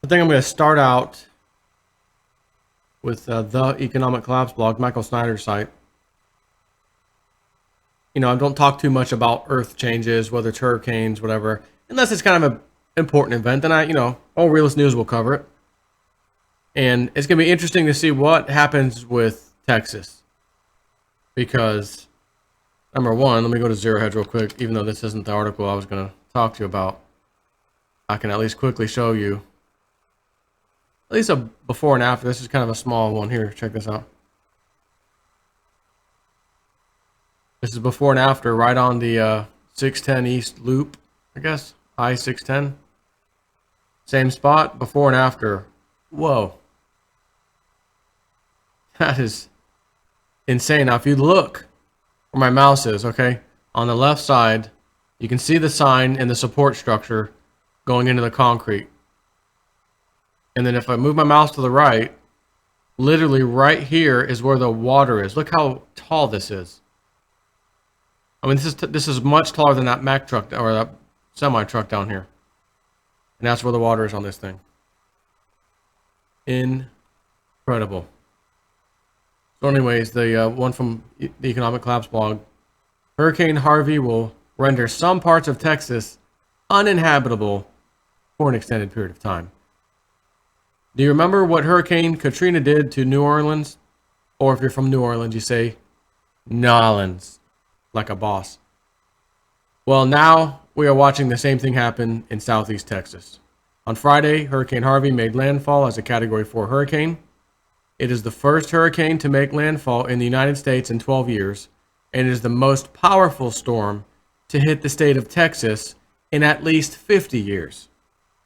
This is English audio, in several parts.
I think I'm going to start out with the Economic Collapse blog, Michael Snyder's site. You know, I don't talk too much about earth changes, whether it's hurricanes, whatever, unless it's kind of an important event. Then all Realist News will cover it. And it's going to be interesting to see what happens with Texas. Because, number one, let me go to Zero Hedge real quick, even though this isn't the article I was going to talk to you about. I can at least quickly show you at least a before and after. This is kind of a small one here. Check this out. This is before and after right on the 610 East Loop, I guess. I-610. Same spot, before and after. Whoa. That is insane. Now, if you look where my mouse is, okay, on the left side, you can see the sign and the support structure going into the concrete. And then if I move my mouse to the right, literally right here is where the water is. Look how tall this is. I mean, this is much taller than that Mack truck or that semi truck down here. And that's where the water is on this thing. Incredible. So anyways, the one from the Economic Collapse blog, Hurricane Harvey will render some parts of Texas uninhabitable for an extended period of time. Do you remember what Hurricane Katrina did to New Orleans? Or if you're from New Orleans, you say, Nolans, like a boss. Well, now we are watching the same thing happen in southeast Texas. On Friday, Hurricane Harvey made landfall as a Category 4 hurricane. It is the first hurricane to make landfall in the United States in 12 years, and it is the most powerful storm to hit the state of Texas in at least 50 years.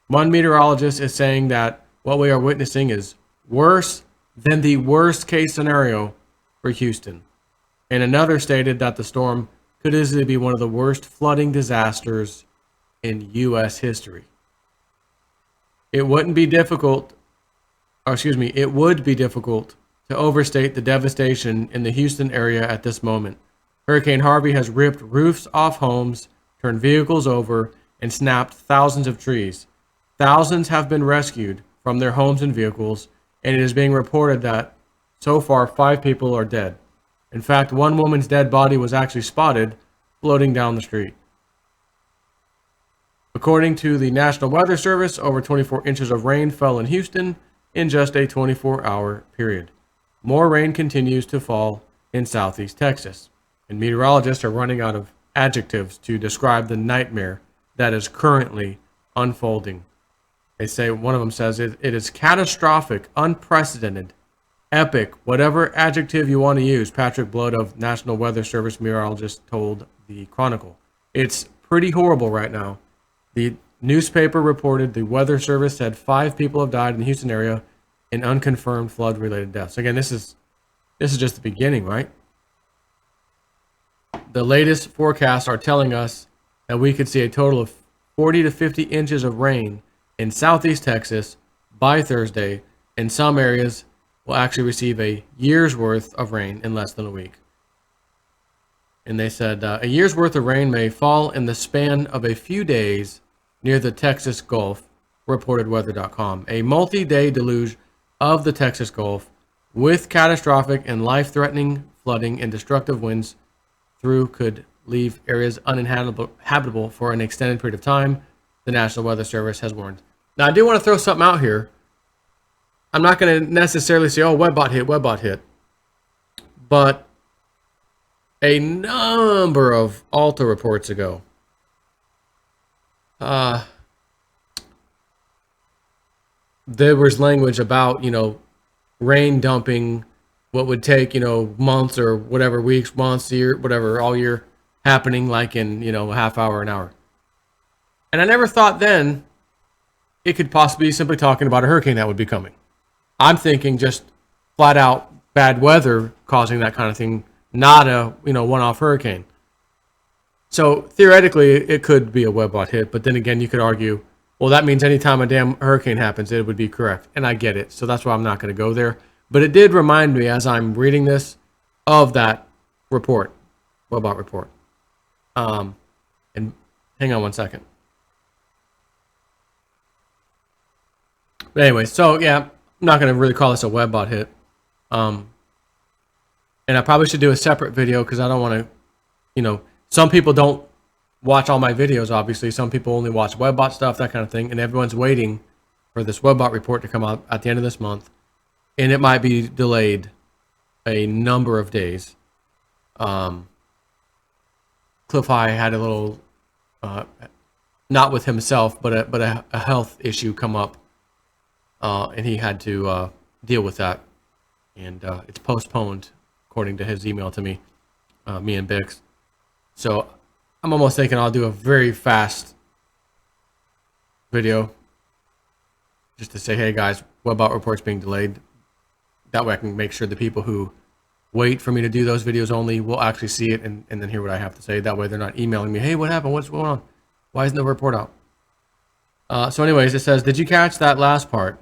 One meteorologist is saying that what we are witnessing is worse than the worst case scenario for Houston. And another stated that the storm could easily be one of the worst flooding disasters in U.S. history. It would be difficult to overstate the devastation in the Houston area at this moment. Hurricane Harvey has ripped roofs off homes, turned vehicles over, and snapped thousands of trees. Thousands have been rescued from their homes and vehicles, and it is being reported that so far 5 people are dead. In fact, one woman's dead body was actually spotted floating down the street. According to the National Weather Service, over 24 inches of rain fell in Houston in just a 24-hour period. More rain continues to fall in southeast Texas, and meteorologists are running out of adjectives to describe the nightmare that is currently unfolding. They say, one of them says, it is catastrophic, unprecedented, epic, whatever adjective you want to use, Patrick Blood of National Weather Service meteorologist told the Chronicle. It's pretty horrible right now. The newspaper reported the Weather Service said 5 people have died in the Houston area in unconfirmed flood-related deaths. Again, this is just the beginning, right? The latest forecasts are telling us that we could see a total of 40 to 50 inches of rain in southeast Texas by Thursday, and some areas will actually receive a year's worth of rain in less than a week. And they said a year's worth of rain may fall in the span of a few days near the Texas Gulf, reported weather.com. A multi-day deluge of the Texas Gulf with catastrophic and life-threatening flooding and destructive winds through could leave areas uninhabitable for an extended period of time, the National Weather Service has warned. Now, I do want to throw something out here. I'm not going to necessarily say, oh, WebBot hit. But a number of Alta reports ago, there was language about, rain dumping, what would take, months or whatever, weeks, months, year, whatever, all year, happening like in, a half hour, an hour. And I never thought then it could possibly be simply talking about a hurricane that would be coming. I'm thinking just flat out bad weather causing that kind of thing, not a, one-off hurricane. So theoretically, it could be a WebBot hit, but then again, you could argue, well, that means anytime a damn hurricane happens, it would be correct. And I get it. So that's why I'm not going to go there. But it did remind me as I'm reading this of that report, WebBot report. And hang on one second. But anyway, so yeah, I'm not going to really call this a webbot hit. And I probably should do a separate video because I don't want to, some people don't watch all my videos, obviously. Some people only watch webbot stuff, that kind of thing. And everyone's waiting for this webbot report to come out at the end of this month. And it might be delayed a number of days. Cliff High had a little, not with himself, but a health issue come up. And he had to deal with that. And it's postponed, according to his email to me, me and Bix. So I'm almost thinking I'll do a very fast video just to say, hey guys, webbot report's being delayed. That way I can make sure the people who wait for me to do those videos only will actually see it and then hear what I have to say. That way they're not emailing me, hey, what happened? What's going on? Why isn't the report out? So anyways, it says, did you catch that last part?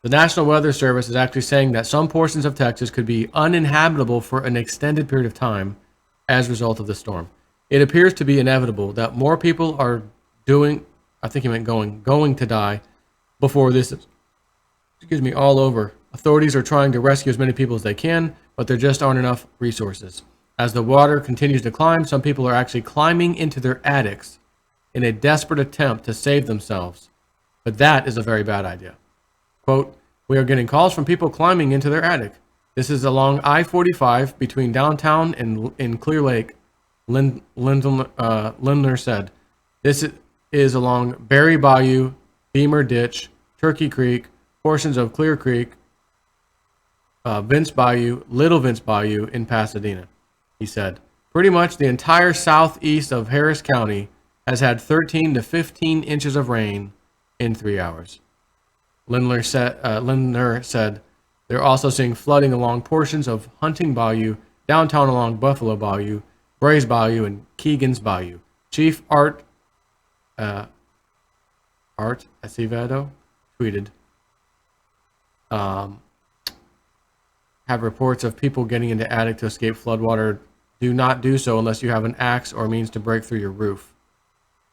The National Weather Service is actually saying that some portions of Texas could be uninhabitable for an extended period of time as a result of the storm. It appears to be inevitable that more people are I think he meant going to die before this is, all over. Authorities are trying to rescue as many people as they can, but there just aren't enough resources. As the water continues to climb, some people are actually climbing into their attics in a desperate attempt to save themselves. But that is a very bad idea. Quote, we are getting calls from people climbing into their attic. This is along I-45 between downtown and in Clear Lake, Lindner said. This is along Berry Bayou, Beamer Ditch, Turkey Creek, portions of Clear Creek, Vince Bayou, Little Vince Bayou in Pasadena, he said. Pretty much the entire southeast of Harris County has had 13 to 15 inches of rain in 3 hours. Lindner said they're also seeing flooding along portions of Hunting Bayou, downtown along Buffalo Bayou, Brays Bayou, and Keegan's Bayou. Chief Art Acevedo tweeted, have reports of people getting into attic to escape floodwater. Do not do so unless you have an axe or means to break through your roof.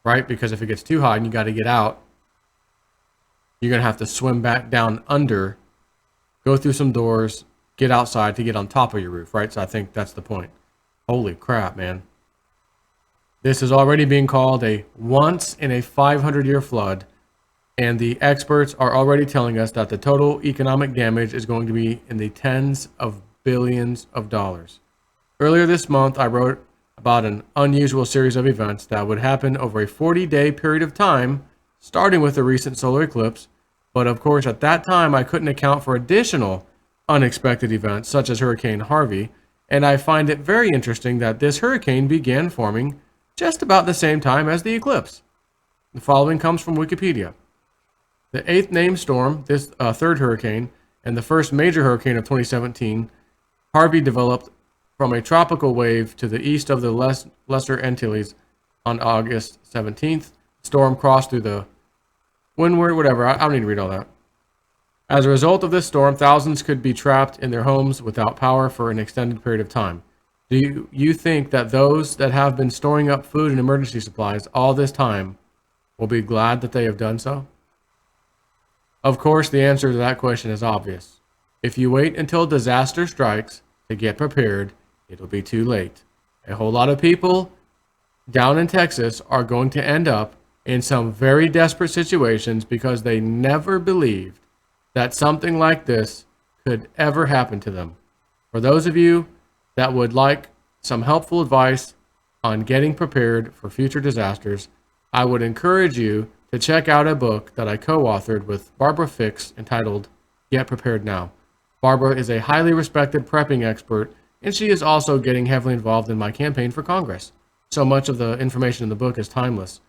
Right? Because if it gets too high and you got to get out, you're going to have to swim back down under, go through some doors, get outside to get on top of your roof, right? So I think that's the point. Holy crap, man. This is already being called a once in a 500-year flood. And the experts are already telling us that the total economic damage is going to be in the tens of billions of dollars. Earlier this month, I wrote about an unusual series of events that would happen over a 40-day period of time, starting with the recent solar eclipse. But of course, at that time, I couldn't account for additional unexpected events, such as Hurricane Harvey. And I find it very interesting that this hurricane began forming just about the same time as the eclipse. The following comes from Wikipedia. The 8th named storm, this third hurricane, and the first major hurricane of 2017, Harvey developed from a tropical wave to the east of the Lesser Antilles on August 17th. Storm crossed through the windward, whatever. I don't need to read all that. As a result of this storm, thousands could be trapped in their homes without power for an extended period of time. Do you think that those that have been storing up food and emergency supplies all this time will be glad that they have done so? Of course, the answer to that question is obvious. If you wait until disaster strikes to get prepared, it'll be too late. A whole lot of people down in Texas are going to end up in some very desperate situations because they never believed that something like this could ever happen to them. For those of you that would like some helpful advice on getting prepared for future disasters, I would encourage you to check out a book that I co-authored with Barbara Fix entitled Get Prepared Now. Barbara is a highly respected prepping expert, and she is also getting heavily involved in my campaign for Congress. So much of the information in the book is timeless.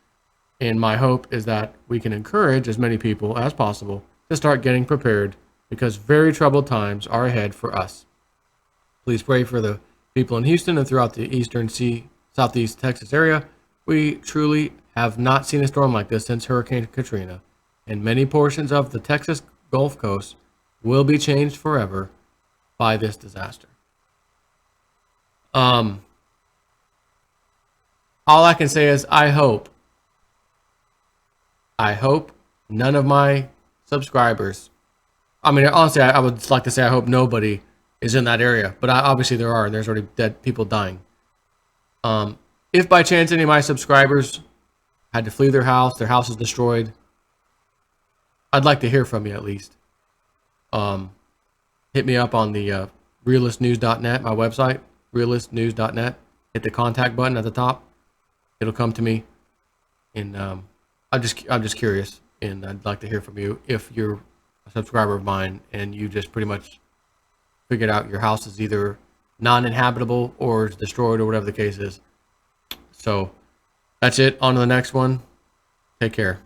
And my hope is that we can encourage as many people as possible to start getting prepared because very troubled times are ahead for us. Please pray for the people in Houston and throughout the southeast Texas area. We truly have not seen a storm like this since Hurricane Katrina, and many portions of the Texas Gulf Coast will be changed forever by this disaster. All I can say is I hope none of my subscribers. I mean, honestly, I would like to say I hope nobody is in that area, but obviously there are, and there's already dead people dying. If by chance any of my subscribers had to flee their house is destroyed, I'd like to hear from you at least. Hit me up on the realistnews.net, my website, realistnews.net. Hit the contact button at the top. It'll come to me, and I'm just curious, and I'd like to hear from you if you're a subscriber of mine and you just pretty much figured out your house is either non-inhabitable or it's destroyed or whatever the case is. So that's it. On to the next one. Take care.